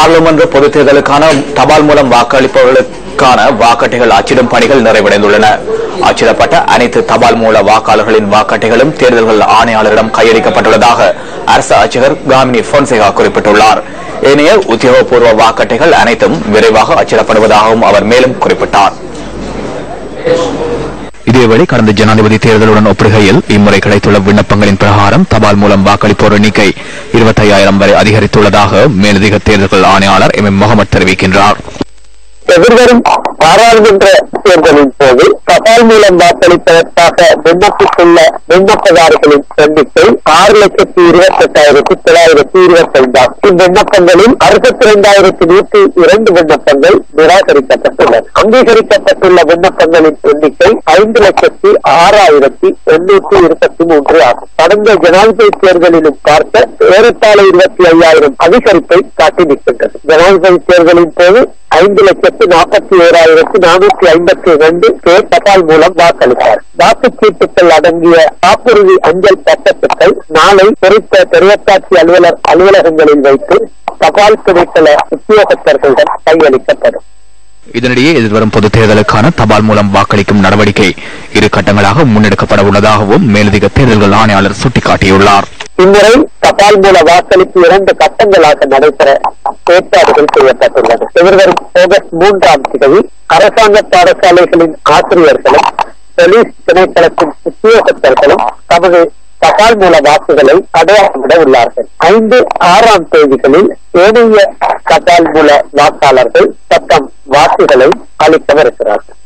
பாராளுமன்ற பொதுத் தேர்தலுக்கான தபால் மூலம் வாக்களிப்பவர்களுக்கான வாக்கட்டைகள் அச்சிடும் பணிகள் நிறைவடைந்துள்ளன. அச்சிடப்பட்ட அனைத்து தபால் மூல வாக்காளர்களின் வாக்கட்டைகளும் தேர்தல்கள் ஆணையாளரிடம் கையளிக்கப்பட்டுள்ளதாக அரசு அச்சகர் காமினி பொன்சேகா குறிப்பிட்டுள்ளார். ஏனைய உத்தியோகபூர்வ வாக்கட்டைகள் அனைத்தும் விரைவாக அச்சிடப்படுவதாகவும் அவர் மேலும் குறிப்பிட்டார். இதேவேளை கடந்த ஜனாதிபதி தேர்தலுடன் ஒப்பிடுகையில் இம்முறை கிடைத்துள்ள விண்ணப்பங்களின் பிரகாரம் தபால் மூலம் வாக்களிப்போர் எண்ணிக்கை 25,000 வரை அதிகரித்துள்ளதாக மேலதிக தேர்தல்கள் ஆணையாளர் எம் முகமது தெரிவிக்கின்றார். எதிர்வரும் பாராளுமன்ற தேர்தலின் போது தபால் மூலம் வாக்களிப்பதற்காக விண்ணப்பித்துள்ள விண்ணப்பதாரர்களின் எண்ணிக்கை 6,28,925 இவ்விண்ணப்பங்களில் 62,102 விண்ணப்பங்கள் நிராகரிக்கப்பட்டுள்ளன. அங்கீகரிக்கப்பட்டுள்ள விண்ணப்பங்களின் எண்ணிக்கை 5,06,823 ஆகும். கடந்த ஜனாதிபதி தேர்தலிலும் பார்த்த ஏறத்தாழ 25,000 அதிகரிப்பை காட்டி நிற்கின்றது. ஜனாதிபதி தேர்தலின் போது 5,41,452 பேர் தபால் மூலம் வாக்களித்தார். வாக்குச்சீட்டுகள் அடங்கிய காப்புறுதி அஞ்சல் பக்கத்துக்கள் நாளை குறித்த தெரிவத்தாட்சி அலுவலகங்களில் வைத்து தபால் திணைக்கள உத்தியோகத்தர்களிடம் கையளிக்கப்படும். இதனிடையே எதிர்வரும் பொதுத் தேர்தலுக்கான தபால் மூலம் வாக்களிக்கும் நடவடிக்கை 2 கட்டங்களாக முன்னெடுக்கப்பட உள்ளதாகவும் மேலதிக தேர்தல்கள் ஆணையாளர் சுட்டிக்காட்டியுள்ளார். இம்முறை தபால் மூல வாக்களிப்பு 2 கட்டங்களாக நடைபெற ஏற்பாடுகள் செய்யப்பட்டுள்ளன. எதிர்வரும் ஆகஸ்ட் 3ஆம் தேதி அரசாங்க பாடசாலைகளின் ஆசிரியர்களும் போலீஸ் திணைக்களத்தின் உத்தியோகத்தர்களும் தமது தபால் மூல வாக்குகளை அடையாளமிட உள்ளார்கள். 5, 6ஆம் தேதிகளில் ஏனைய தபால் மூல வாக்காளர்கள் தத்தம் வாக்குகளை அளிக்கவிருக்கிறார்கள்.